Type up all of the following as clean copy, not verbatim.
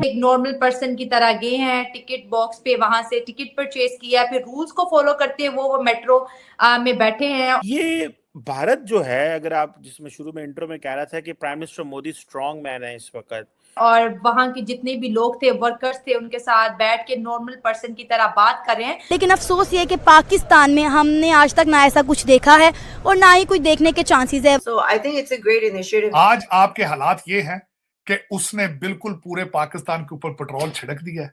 एक normal person की तरह गए हैं, टिकट बॉक्स पे वहां से टिकट परचेज किया, फिर रूल्स को फॉलो करते हुए वो मेट्रो में बैठे हैं। ये भारत जो है, अगर आप जिसमें शुरू में इंट्रो में कह रहा था कि prime minister Modi strong man है इस वक्त, और वहां के जितने भी लोग थे, वर्कर्स थे, उनके साथ बैठ के नॉर्मल पर्सन की तरह बात कर रहे हैं। लेकिन अफसोस ये है कि पाकिस्तान में हमने आज तक ना ऐसा कुछ देखा है और ना ही कुछ देखने के चांसेस है। So I think it's a great initiative. आज आपके हालात ये हैं कि उसने बिल्कुल पूरे पाकिस्तान के ऊपर पेट्रोल छिड़क दिया है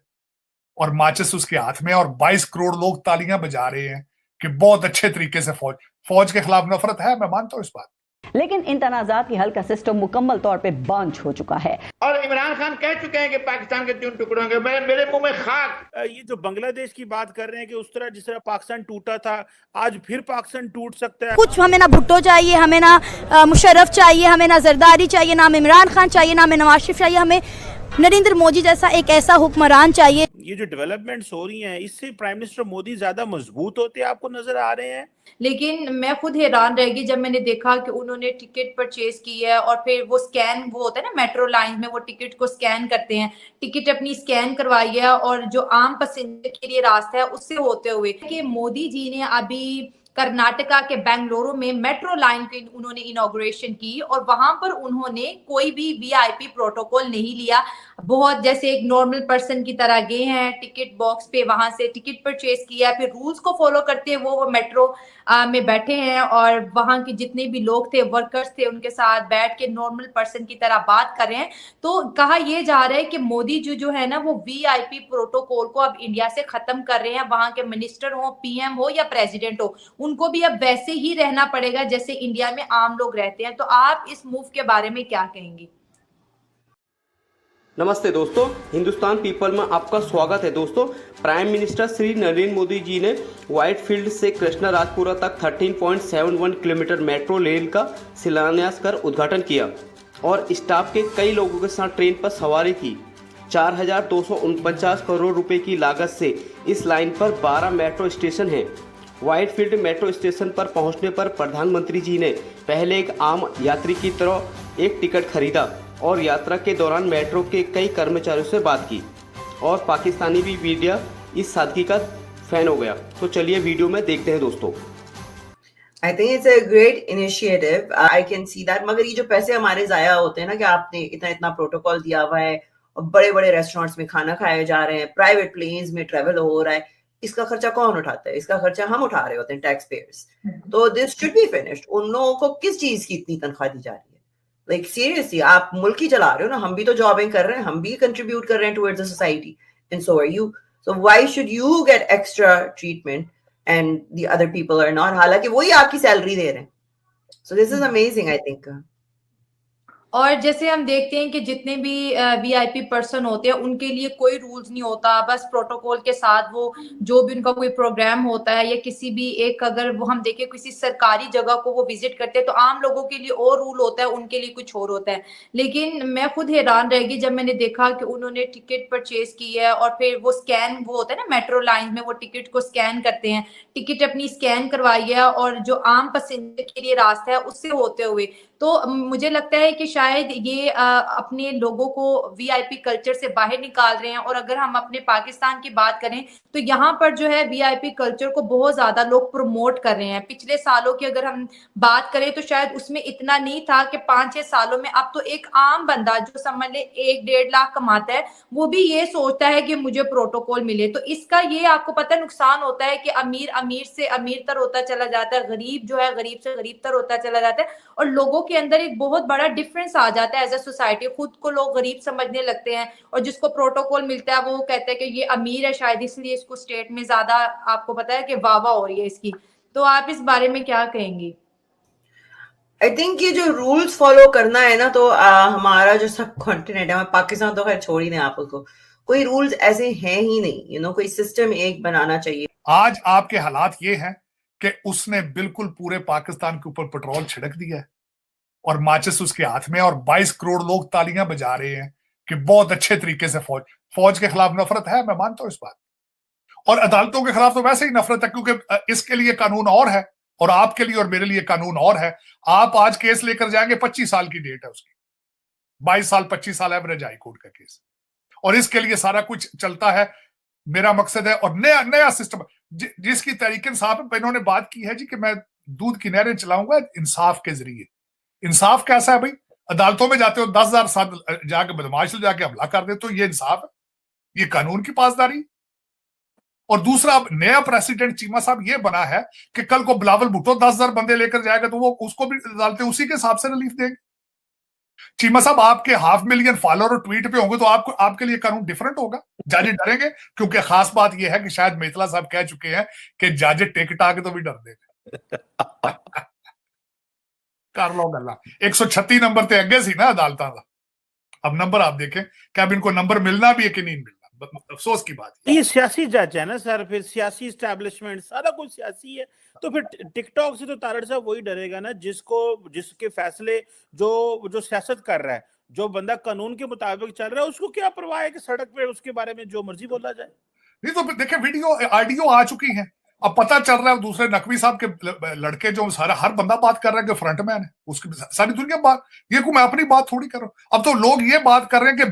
और माचिस उसके हाथ में, और 22 करोड़ लोग तालियां बजा रहे हैं कि बहुत अच्छे तरीके से फौज के खिलाफ नफरत है, मैं मानता हूं इस बात। लेकिन इन तनाजात की हल का सिस्टम मुकम्मल तौर पे बंद हो चुका है और इमरान खान कह चुके हैं कि पाकिस्तान के 3 टुकड़े होंगे। मेरे मुंह में खाक। ये जो बांग्लादेश की बात कर रहे हैं कि उस तरह जिस तरह पाकिस्तान टूटा था, आज फिर पाकिस्तान टूट सकता है। कुछ हमें ना भुट्टो चाहिए, हमें ना मुशर्रफ चाहिए, हमें ना जरदारी चाहिए, ना इमरान खान चाहिए, ना हमें नवाज शरीफ चाहिए, हमें नरेंद्र मोदी जैसा एक ऐसा हुक्मरान चाहिए। ये जो डेवलपमेंट्स हो रही हैं, इससे प्राइम मिनिस्टर मोदी ज्यादा मजबूत होते आपको नजर आ रहे हैं। लेकिन मैं खुद हैरान रह गई जब मैंने देखा कि उन्होंने टिकट परचेज की है और फिर वो स्कैन, वो होता है ना मेट्रो लाइन में, वो टिकट को स्कैन करते हैं, टिकट अपनी स्कैन करवाई है और जो आम पैसेंजर के लिए रास्ता है उससे होते हुए कि मोदी जी ने अभी कर्नाटका के बेंगलुरु में मेट्रो लाइन की उन्होंने इनॉग्रेशन की और वहां पर उन्होंने कोई भी वीआईपी प्रोटोकॉल नहीं लिया। बहुत जैसे एक नॉर्मल पर्सन की तरह गए हैं, टिकट बॉक्स पे वहां से टिकट परचेज किया, फिर रूल्स को फॉलो करते हुए वो मेट्रो में बैठे हैं और वहां के जितने भी लोग थे, वर्कर्स थे, उनके साथ बैठ के नॉर्मल पर्सन की तरह बात कर रहे हैं। तो कहा यह जा रहा है कि मोदी जी जो है ना, वो वीआईपी प्रोटोकॉल को अब इंडिया से खत्म कर रहे हैं। वहां के मिनिस्टर हो, पीएम हो या प्रेसिडेंट हो, उनको भी अब वैसे ही रहना पड़ेगा जैसे इंडिया में आम लोग रहते हैं। तो आप इस मूव के बारे में क्या कहेंगे? नमस्ते दोस्तों, हिंदुस्तान पीपल में आपका स्वागत है। दोस्तों, प्राइम मिनिस्टर श्री नरेंद्र मोदी जी ने व्हाइट फील्ड से कृष्णा राजपुरा तक 13.71 किलोमीटर मेट्रो रेल का शिलान्यास कर उद्घाटन किया और स्टाफ के कई लोगों के साथ ट्रेन पर सवारी की। 4,249 करोड़ रुपए की लागत से इस लाइन पर 12 मेट्रो स्टेशन हैं। व्हाइट फील्ड मेट्रो स्टेशन पर पहुंचने पर प्रधानमंत्री जी ने पहले एक आम यात्री की तरह एक टिकट खरीदा और यात्रा के दौरान मेट्रो के कई कर्मचारियों से बात की और पाकिस्तानी भी मीडिया इस सादगी का फैन हो गया। तो चलिए वीडियो में देखते हैं दोस्तों। I think it's a great initiative. I can see that. मगर ये जो पैसे हमारे जाया होते हैं ना कि आपने इतना इतना प्रोटोकॉल दिया हुआ है और बड़े बड़े रेस्टोरेंट्स में खाना खाए जा रहे हैं, प्राइवेट प्लेन्स में ट्रेवल हो रहा है, इसका खर्चा कौन उठाता है? इसका खर्चा हम उठा रहे होते हैं, टैक्स पेयर्स। तो दिस शुड बी फिनिश्ड। उन लोगों को किस चीज की इतनी तनख्वाह दी जा रही है? लाइक सीरियसली, आप मुल्क ही चला रहे हो ना, हम भी तो जॉबिंग कर रहे हैं, हम भी कंट्रीब्यूट कर रहे हैं towards the society, and so are you. So why should you get extra treatment and the other people are not? हालांकि वही आपकी सैलरी दे रहे हैं। So this is amazing, I think. और जैसे हम देखते हैं कि जितने भी वीआईपी पर्सन होते हैं उनके लिए कोई रूल्स नहीं होता, बस प्रोटोकॉल के साथ वो जो भी उनका कोई प्रोग्राम होता है या किसी भी एक, अगर वो हम देखें किसी सरकारी जगह को वो विजिट करते हैं तो आम लोगों के लिए और रूल होता है, उनके लिए कुछ और होता है। लेकिन मैं खुद हैरान रह गई जब मैंने देखा कि उन्होंने टिकट परचेज की है और फिर वो स्कैन, वो होता है ना मेट्रो लाइन में, वो टिकट को स्कैन करते हैं, टिकट अपनी स्कैन करवाई है और जो आम पैसेंजर के लिए रास्ता है उससे होते हुए। तो मुझे लगता है कि शायद ये अपने लोगों को वीआईपी कल्चर से बाहर निकाल रहे हैं। और अगर हम अपने पाकिस्तान की बात करें तो यहाँ पर जो है वीआईपी कल्चर को बहुत ज्यादा लोग प्रमोट कर रहे हैं। पिछले सालों की अगर हम बात करें तो शायद उसमें इतना नहीं था कि 5-6 सालों में अब तो एक आम बंदा जो समझ ले 1-1.5 लाख कमाता है, वो भी ये सोचता है कि मुझे प्रोटोकॉल मिले। तो इसका ये आपको पता है नुकसान होता है कि अमीर अमीर से अमीर तर होता चला जाता है, गरीब जो है गरीब से गरीब तर होता चला जाता है और लोगों के अंदर एक बहुत बड़ा डिफरेंस आ जाता है एज अ सोसाइटी। खुद को लोग गरीब समझने लगते हैं और जिसको प्रोटोकॉल मिलता है वो कहता है कि ये अमीर है, शायद इसलिए इसको स्टेट में ज्यादा, आपको पता है कि वाह वाह हो रही है इसकी। तो आप इस बारे में क्या कहेंगे? आई थिंक ये जो रूल्स फॉलो करना है ना, तो हमारा जो सब कॉन्टिनेंट है, पाकिस्तान तो खैर छोड़ ही दें आप उसको, कोई रूल्स ऐसे हैं ही नहीं। कोई सिस्टम एक बनाना चाहिए। आज आपके हालात ये हैं कि उसने बिल्कुल पूरे पाकिस्तान के ऊपर पेट्रोल छिड़क दिया है और माचिस उसके हाथ में, और 22 करोड़ लोग तालियां बजा रहे हैं कि बहुत अच्छे तरीके से फौज के खिलाफ नफरत है, मैं मानता हूं इस बात। और अदालतों के खिलाफ तो वैसे ही नफरत है, क्योंकि इसके लिए कानून और है और आपके लिए और मेरे लिए कानून और है। आप आज केस लेकर जाएंगे, 25 साल की डेट है उसकी, 22 साल 25 साल एवरेज हाई कोर्ट का केस। और इसके लिए सारा कुछ चलता है, मेरा मकसद है। और नया नया सिस्टम जिसकी तहरीक साहब इन्होंने बात की है जी कि मैं दूध की नहरें चलाऊंगा इंसाफ के जरिए। इंसाफ कैसा है भाई? अदालतों में जाते हो 10,000 साल जाके बदमाश जाके हमला कर दे, तो ये इंसाफ है? ये कानून की पासदारी। और दूसरा, नया प्रेसिडेंट चीमा साहब ये बना है कि कल को बिलावल भुट्टो 10,000 बंदे लेकर जाएगा तो वो उसको भी अदालतें उसी के हिसाब से रिलीफ देंगे। चीमा साहब आपके 500,000 फॉलोअर ट्वीट पे होंगे तो आपको आपके लिए कानून डिफरेंट होगा। जज डरेंगे, क्योंकि खास बात यह है कि शायद मेतला साहब कह चुके हैं कि जज टिकट आके तो भी डर देगा। कर लो गल्ला 136 नंबर ते अगे सी ना अदालत का। अब नंबर आप देखें कि अब इनको नंबर मिलना भी है कि नहीं मिलना, अफसोस की बात है। ये सियासी जज है ना सर, फिर सियासी एस्टेब्लिशमेंट सारा कुछ सियासी है, तो फिर टिकटॉक से तो तारड़ साहब वही डरेगा ना जिसके फैसले जो सियासत कर रहा है, जो बंदा कानून के मुताबिक चल रहा है, उसको क्या परवाह है कि सड़क पे उसके बारे में जो मर्जी बोला जाए। नहीं तो देखिए वीडियो ऑडियो आ चुकी है, अब पता चल रहा है दूसरे नकवी साहब के लड़के जो सारा हर बंदा बात कर रहा है कि फ्रंटमैन है, उसकी सारी दुनिया बात, ये को मैं अपनी बात थोड़ी कर रहा हूं। अब तो लोग ये बात कर रहे हैं कि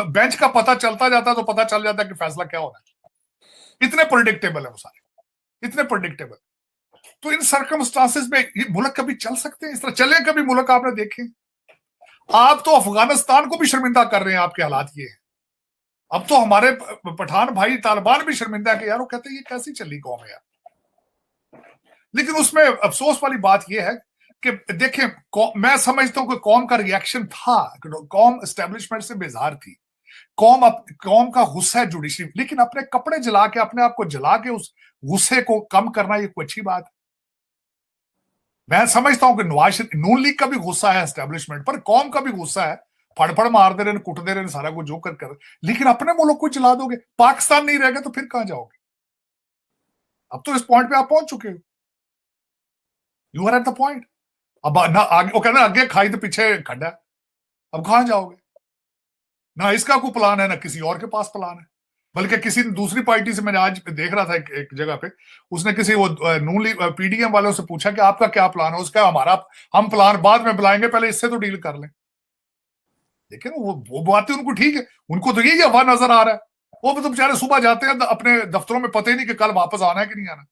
बेंच का पता चलता जाता है तो पता चल जाता है कि फैसला क्या होना है। इतने प्रेडिक्टेबल है वो सारे, इतने प्रेडिक्टेबल। तो इन सर्कमस्टांसेस में ये मुल्क कभी चल सकते हैं? इस तरह चले कभी मुल्क? आपने देखे, आप तो अफगानिस्तान को भी शर्मिंदा कर रहे हैं, आपके हालात ये है। अब तो हमारे पठान भाई तालिबान भी शर्मिंदा है कि यार वो कहते हैं ये कैसी चली कौम है यार। लेकिन उसमें अफसोस वाली बात यह है कि देखें, मैं समझता हूं कि कौम का रिएक्शन था, कौम एस्टेब्लिशमेंट से बेजार थी, कौम का गुस्सा है जुडिशरी, लेकिन अपने कपड़े जला के, अपने आप को जला के उस गुस्से को कम करना ये कोई अच्छी बात है? मैं समझता हूं कि नून लीग का भी गुस्सा है एस्टेब्लिशमेंट पर, कौम का भी गुस्सा है, फड़फड़ मारते रहे, कुटते रहे, सारा कुछ जो कर, लेकिन अपने मुल्क को जला दोगे, पाकिस्तान नहीं रहेगा तो फिर कहां जाओगे? अब तो इस पॉइंट पे आप पहुंच चुके हो, you are at the point. अब ना आगे, वो कहना आगे खाई तो पीछे खड्डा, अब कहां जाओगे? ना इसका कोई प्लान है, ना किसी और के पास प्लान है, बल्कि किसी दूसरी पार्टी से, मैंने आज देख रहा था एक जगह पे, उसने किसी वो नून लीग पीडीएम वालों से पूछा कि आपका क्या प्लान है, उसका हम प्लान बाद में बुलाएंगे, पहले इससे तो डील कर लें। लेकिन वो बातें उनको ठीक है, उनको तो यही अफवाह नजर आ रहा है। वो तो बेचारे सुबह जाते हैं अपने दफ्तरों में, पता ही नहीं कि कल वापस आना है कि नहीं आना।